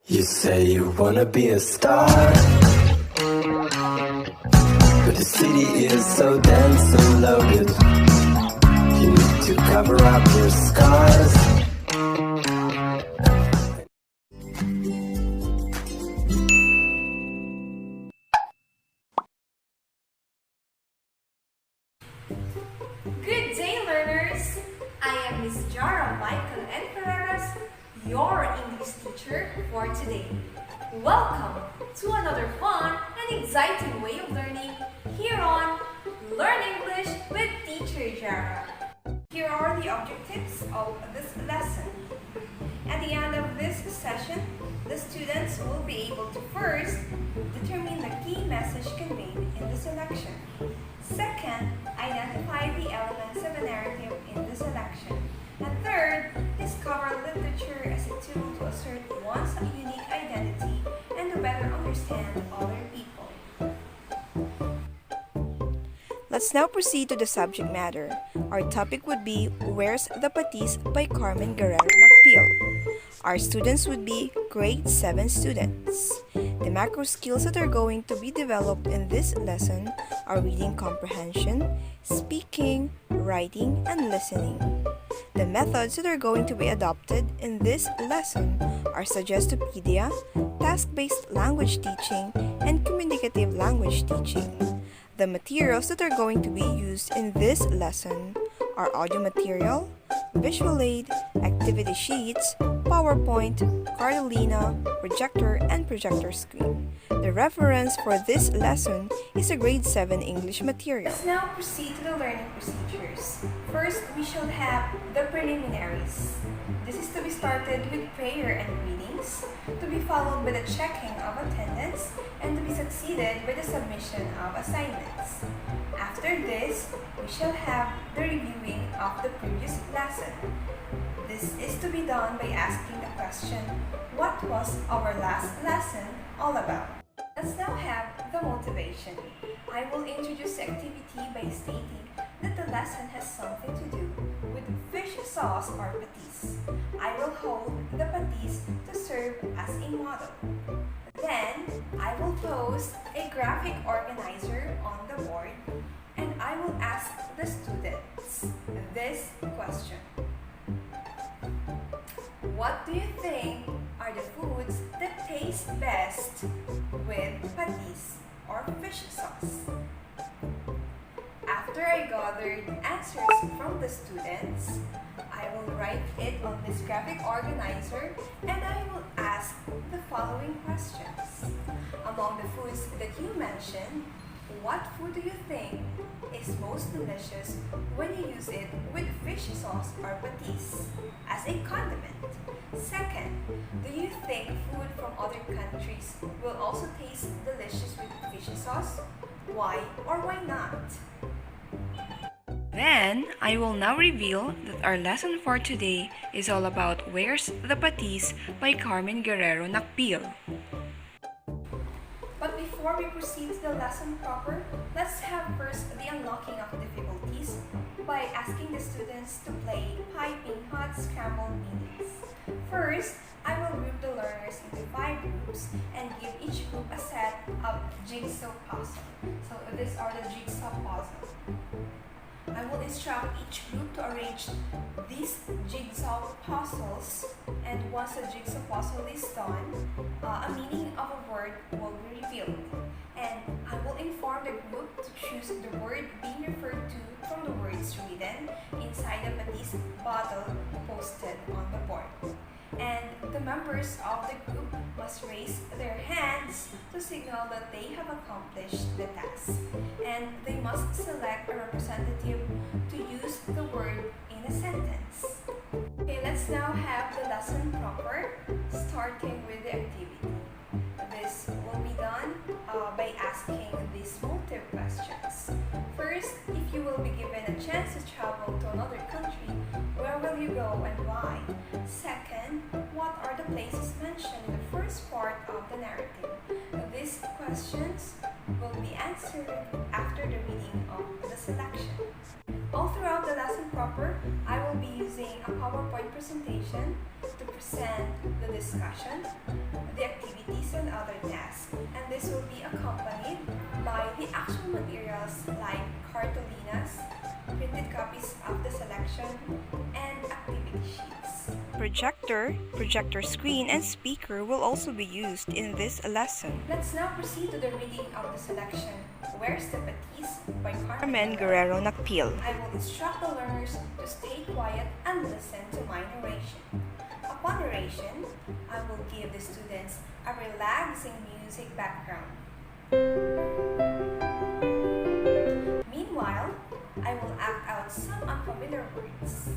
You say you wanna be a star, but the city is so dense and loaded. You need to cover up your scars. Good day, learners! I am Miss Jara Michael N. Ferreras, your English teacher for today. Welcome to another fun and exciting way of learning here on Learn English with Teacher Jara. Here are the objectives of this lesson. At the end of this session, the students will be able to first determine the key message conveyed in the selection. Second, identify the elements of a narrative in the selection. And third, discover literature as a tool to assert one's unique identity and to better understand other people. Let's now proceed to the subject matter. Our topic would be Where's the Patis by Carmen, Guerrero, Nakpil. Our students would be grade 7 students. The macro skills that are going to be developed in this lesson are reading comprehension, speaking, writing, and listening. The methods that are going to be adopted in this lesson are Suggestopedia, task-based language teaching, and communicative language teaching. The materials that are going to be used in this lesson are audio material, visual aid, activity sheets, PowerPoint, Cartolina, projector, and projector screen. The reference for this lesson is a grade 7 English material. Let's now proceed to the learning procedures. First, we shall have the preliminaries. This is to be started with prayer and readings, to be followed by the checking of attendance, and to be succeeded with the submission of assignments. After this, we shall have the reviewing of the previous lesson. This is to be done by asking the question, what was our last lesson all about? Let's now have the motivation. I will introduce the activity by stating that the lesson has something to do with fish sauce or patis. I will hold the patis to serve as a model. Then, I will post a graphic organizer on the board and I will ask the students this question. What do you think are the foods that taste best with patis or fish sauce? After I gathered answers from the students, I will write it on this graphic organizer and I will ask the following questions. Among the foods that you mentioned, what food do you think is most delicious when you use it with fish sauce or patis as a condiment? Second, do you think food from other countries will also taste delicious with fish sauce? Why or why not? Then, I will now reveal that our lesson for today is all about Where's the Patis by Carmen, Guerrero, Nakpil. But before we proceed to the lesson proper, let's have first the unlocking of difficulties by asking the students to play piping hot scrambled meanings. First, I will group the learners into 5 groups and give each group a set of jigsaw puzzle. So these are the jigsaw puzzle. I will instruct each group to arrange these jigsaw puzzles, and once the jigsaw puzzle is done, a meaning of a word will be revealed. And I will inform the group to choose the word being referred to from the words written inside the patis bottle posted on the board. And the members of the group must raise their hands to signal that they have accomplished the task. And they must select a representative to use the word in a sentence. Okay, let's now have the lesson proper, starting with the activity. This will be done by asking these multiple questions. First, if you will be given a chance to travel to another country, where will you go and why? Second, what are the places mentioned in the first part of the narrative? These questions will be answered after the reading of the selection. All throughout the lesson proper, I will be using a PowerPoint presentation to present the discussion, the materials like cartulinas, printed copies of the selection, and activity sheets. Projector screen, and speaker will also be used in this lesson. Let's now proceed to the reading of the selection, Where's the Patis by Carmen, Guerrero, Nakpil. I will instruct the learners to stay quiet and listen to my narration. Upon narration, I will give the students a relaxing music background. Meanwhile, I will act out some unfamiliar words.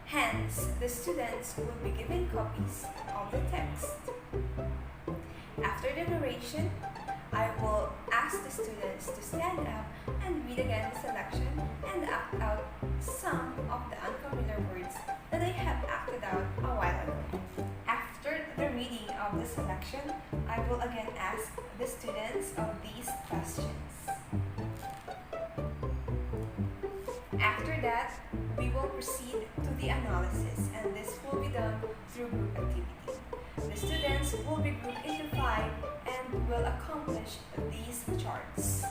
Hence, the students will be given copies of the text. After the narration, I will ask the students to stand up and read again the selection and act out some of the unfamiliar words that I have acted out a while ago. After the reading of the selection, I will again ask the students of these questions. After that, we will proceed to the analysis, and this will be done through group activity. The students will be grouped into 5 and will accomplish these charts.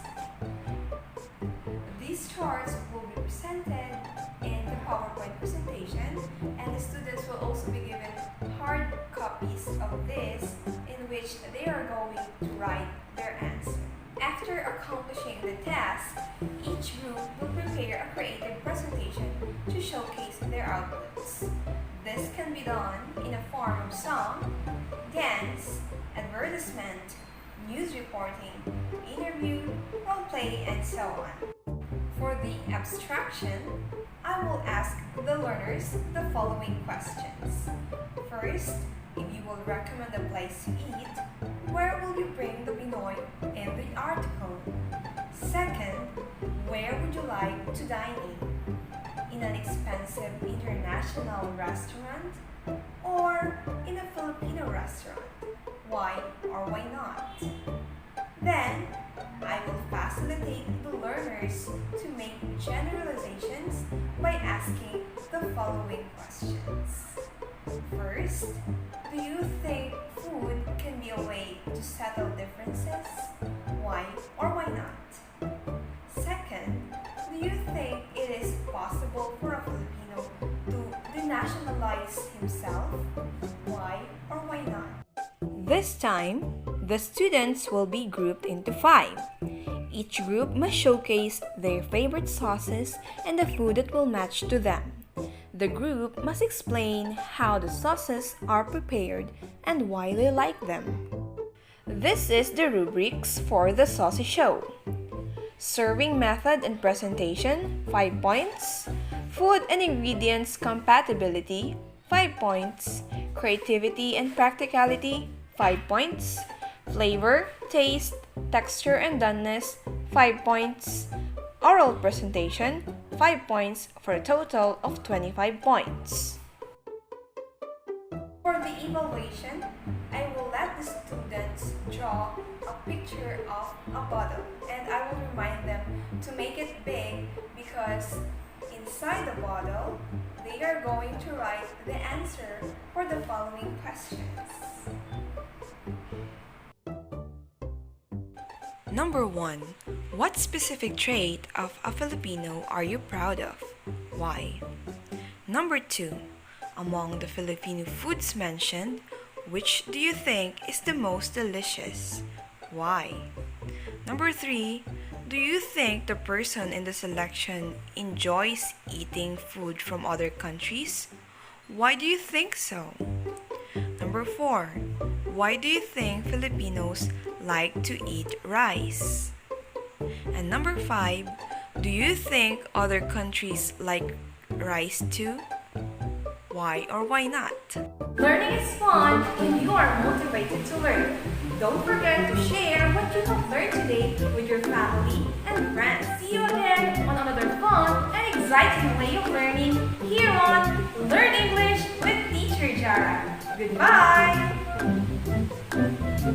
These charts will be presented in the PowerPoint presentation, and the students will also be given hard copies of this in which they are going to write their answer. After accomplishing the task, each group will prepare a creative presentation to showcase their outputs. This can be done in a form of song, dance, advertisement, news reporting, interview, role play, and so on. For the abstraction, I will ask the learners the following questions. First, if you will recommend a place to eat, where will you bring the Pinoy in the article? Second, where would you like to dine in? In an expensive international restaurant or in a Filipino restaurant? Why or why not? Then, I will facilitate the learners to make generalizations by asking the following questions. First, do you think food can be a way to settle differences? Why or why not? Second, do you think it is possible for a Filipino to denationalize himself? Why or why not? This time, the students will be grouped into 5. Each group must showcase their favorite sauces and the food that will match to them. The group must explain how the sauces are prepared and why they like them. This is the rubrics for the saucy show. Serving method and presentation, 5 points. Food and ingredients compatibility, 5 points. Creativity and practicality, 5 points. Flavor, taste, texture, and doneness, 5 points. Oral presentation, 5 points for a total of 25 points. For the evaluation, I will let the students draw a picture of a bottle, and I will remind them to make it big because inside the bottle, they are going to write the answer for the following questions. Number 1. What specific trait of a Filipino are you proud of? Why? Number 2. Among the Filipino foods mentioned, which do you think is the most delicious? Why? Number 3. Do you think the person in the selection enjoys eating food from other countries? Why do you think so? Number 4. Why do you think Filipinos like to eat rice? And number 5. Do you think other countries like rice too? Why or why not? Learning is fun when you are motivated to learn. Don't forget to share what you have learned today with your family and friends. See you again on another fun and exciting way of learning here on Learn English with Teacher Jara. Goodbye!